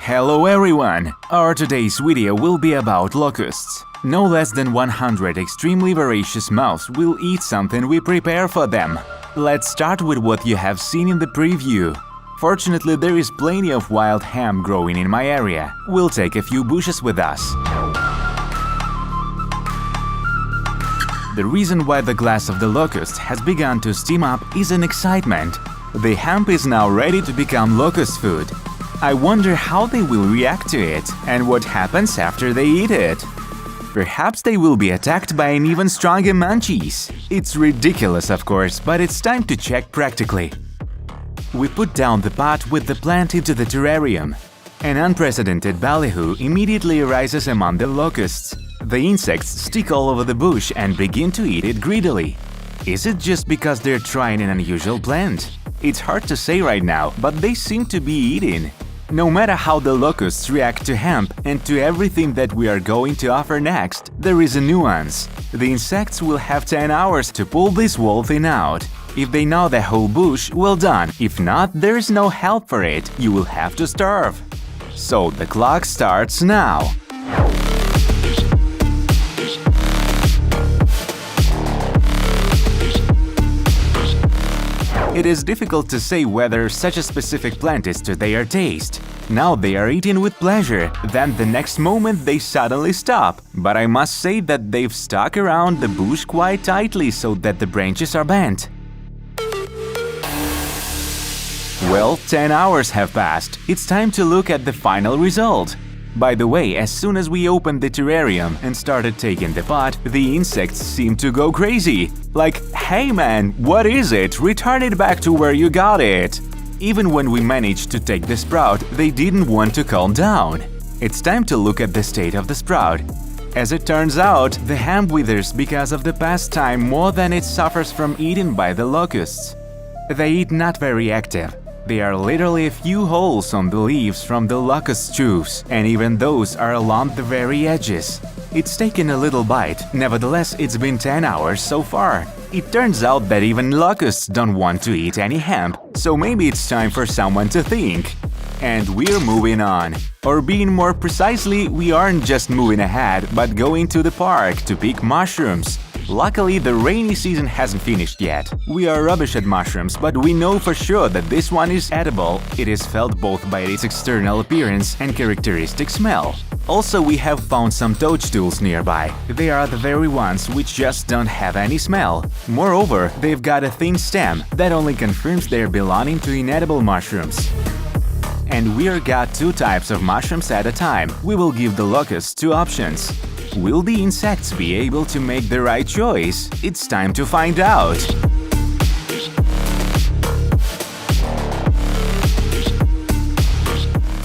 Hello everyone! Our today's video will be about locusts. No less than 100 extremely voracious moths will eat something we prepare for them. Let's start with what you have seen in the preview. Fortunately, there is plenty of wild hemp growing in my area. We'll take a few bushes with us. The reason why the glass of the locust has begun to steam up is an excitement. The hemp is now ready to become locust food. I wonder how they will react to it and what happens after they eat it. Perhaps they will be attacked by an even stronger munchies. It's ridiculous, of course, but it's time to check practically. We put down the pot with the plant into the terrarium. An unprecedented ballyhoo immediately arises among the locusts. The insects stick all over the bush and begin to eat it greedily. Is it just because they're trying an unusual plant? It's hard to say right now, but they seem to be eating. No matter how the locusts react to hemp and to everything that we are going to offer next, there is a nuance. The insects will have 10 hours to pull this whole thing out. If they gnaw the whole bush, well done. If not, there is no help for it. You will have to starve. So the clock starts now. It is difficult to say whether such a specific plant is to their taste. Now they are eating with pleasure, then the next moment they suddenly stop. But I must say that they've stuck around the bush quite tightly so that the branches are bent. Well, 10 hours have passed. It's time to look at the final result. By the way, as soon as we opened the terrarium and started taking the pot, the insects seemed to go crazy. Like, hey man, what is it? Return it back to where you got it. Even when we managed to take the sprout, they didn't want to calm down. It's time to look at the state of the sprout. As it turns out, the hemp withers because of the past time more than it suffers from eaten by the locusts. They eat not very active. There are literally a few holes on the leaves from the locust juice, and even those are along the very edges. It's taken a little bite, nevertheless it's been 10 hours so far. It turns out that even locusts don't want to eat any hemp, so maybe it's time for someone to think. And we're moving on. Or being more precisely, we aren't just moving ahead, but going to the park to pick mushrooms. Luckily, the rainy season hasn't finished yet. We are rubbish at mushrooms, but we know for sure that this one is edible. It is felt both by its external appearance and characteristic smell. Also, we have found some toadstools nearby. They are the very ones which just don't have any smell. Moreover, they've got a thin stem that only confirms their belonging to inedible mushrooms. And we've got two types of mushrooms at a time. We will give the locusts two options. Will the insects be able to make the right choice? It's time to find out!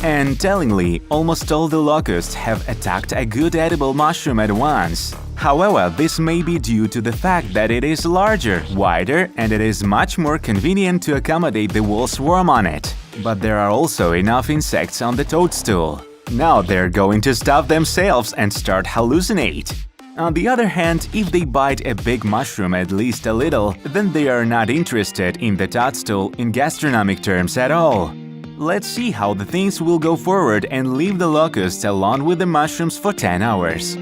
And tellingly, almost all the locusts have attacked a good edible mushroom at once. However, this may be due to the fact that it is larger, wider, and it is much more convenient to accommodate the whole swarm on it. But there are also enough insects on the toadstool. Now they're going to stop themselves and start hallucinate. On the other hand, if they bite a big mushroom at least a little, then they are not interested in the toadstool in gastronomic terms at all. Let's see how the things will go forward and leave the locusts alone with the mushrooms for 10 hours.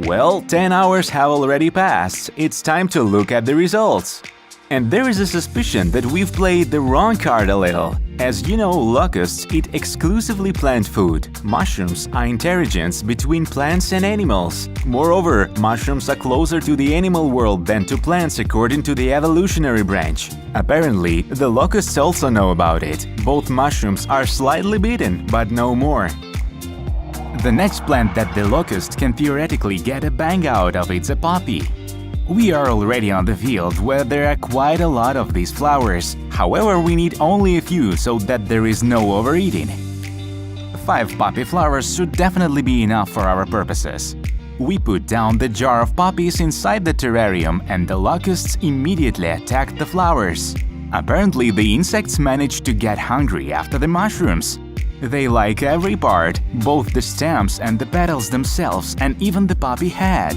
Well, 10 hours have already passed. It's time to look at the results. And there is a suspicion that we've played the wrong card a little. As you know, locusts eat exclusively plant food. Mushrooms are interagents between plants and animals. Moreover, mushrooms are closer to the animal world than to plants according to the evolutionary branch. Apparently, the locusts also know about it. Both mushrooms are slightly bitten, but no more. The next plant that the locust can theoretically get a bang out of is a poppy. We are already on the field where there are quite a lot of these flowers. However, we need only a few so that there is no overeating. 5 poppy flowers should definitely be enough for our purposes. We put down the jar of poppies inside the terrarium and the locusts immediately attacked the flowers. Apparently, the insects managed to get hungry after the mushrooms. They like every part, both the stems and the petals themselves, and even the poppy head.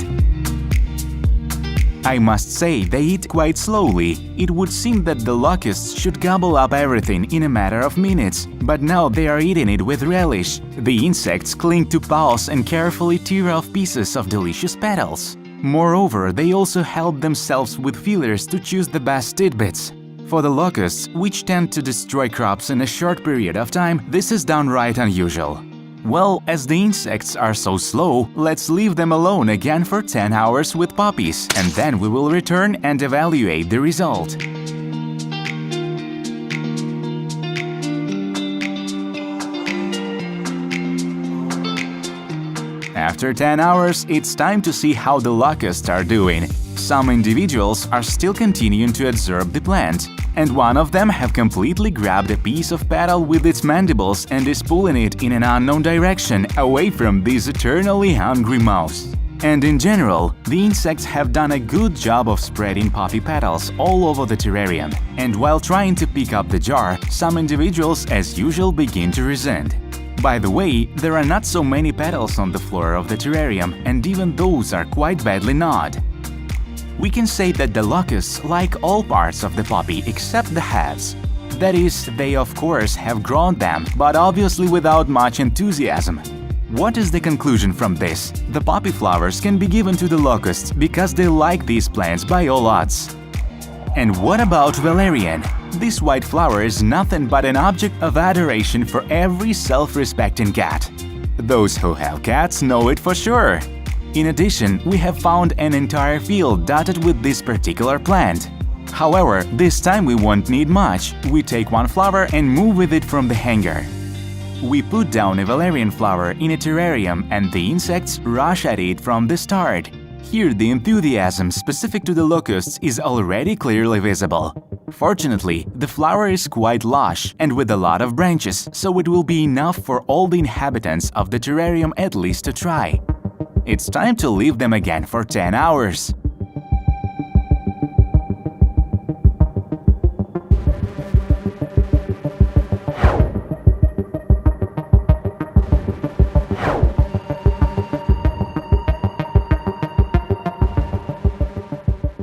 I must say they eat quite slowly. It would seem that the locusts should gobble up everything in a matter of minutes, but now they are eating it with relish. The insects cling to paws and carefully tear off pieces of delicious petals. Moreover, they also help themselves with feelers to choose the best tidbits. For the locusts, which tend to destroy crops in a short period of time, this is downright unusual. Well, as the insects are so slow, let's leave them alone again for 10 hours with poppies, and then we will return and evaluate the result. After 10 hours, it's time to see how the locusts are doing. Some individuals are still continuing to observe the plant, and one of them have completely grabbed a piece of petal with its mandibles and is pulling it in an unknown direction away from this eternally hungry mouse. And in general, the insects have done a good job of spreading poppy petals all over the terrarium, and while trying to pick up the jar, some individuals as usual begin to resent. By the way, there are not so many petals on the floor of the terrarium, and even those are quite badly gnawed. We can say that the locusts like all parts of the poppy except the heads. That is, they of course have grown them, but obviously without much enthusiasm. What is the conclusion from this? The poppy flowers can be given to the locusts because they like these plants by all odds. And what about Valerian? This white flower is nothing but an object of adoration for every self-respecting cat. Those who have cats know it for sure. In addition, we have found an entire field dotted with this particular plant. However, this time we won't need much. We take one flower and move with it from the hanger. We put down a valerian flower in a terrarium and the insects rush at it from the start. Here the enthusiasm specific to the locusts is already clearly visible. Fortunately, the flower is quite lush and with a lot of branches, so it will be enough for all the inhabitants of the terrarium at least to try. It's time to leave them again for 10 hours.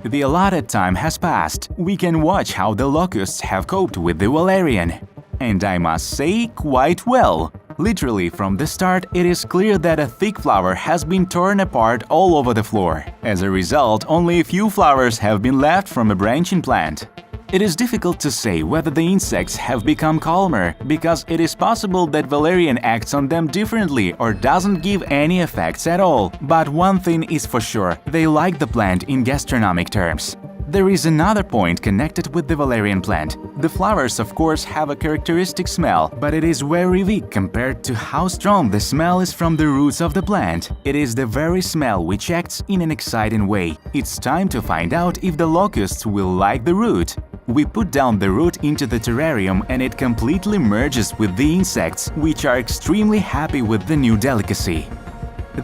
The allotted time has passed. We can watch how the locusts have coped with the Valerian. And I must say, quite well. Literally, from the start, it is clear that a thick flower has been torn apart all over the floor. As a result, only a few flowers have been left from a branching plant. It is difficult to say whether the insects have become calmer, because it is possible that Valerian acts on them differently or doesn't give any effects at all. But one thing is for sure, they like the plant in gastronomic terms. There is another point connected with the valerian plant. The flowers, of course, have a characteristic smell, but it is very weak compared to how strong the smell is from the roots of the plant. It is the very smell which acts in an exciting way. It's time to find out if the locusts will like the root. We put down the root into the terrarium and it completely merges with the insects, which are extremely happy with the new delicacy.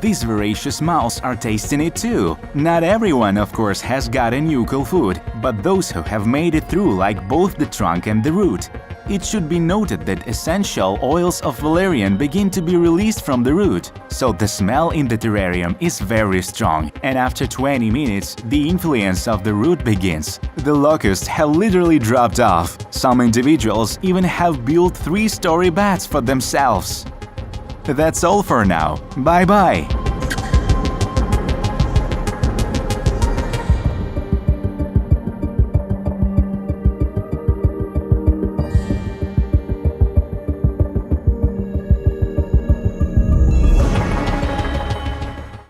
These voracious mouse are tasting it too. Not everyone, of course, has gotten nuchal food, but those who have made it through like both the trunk and the root. It should be noted that essential oils of valerian begin to be released from the root, so the smell in the terrarium is very strong, and after 20 minutes, the influence of the root begins. The locusts have literally dropped off. Some individuals even have built 3-story beds for themselves. That's all for now. Bye-bye!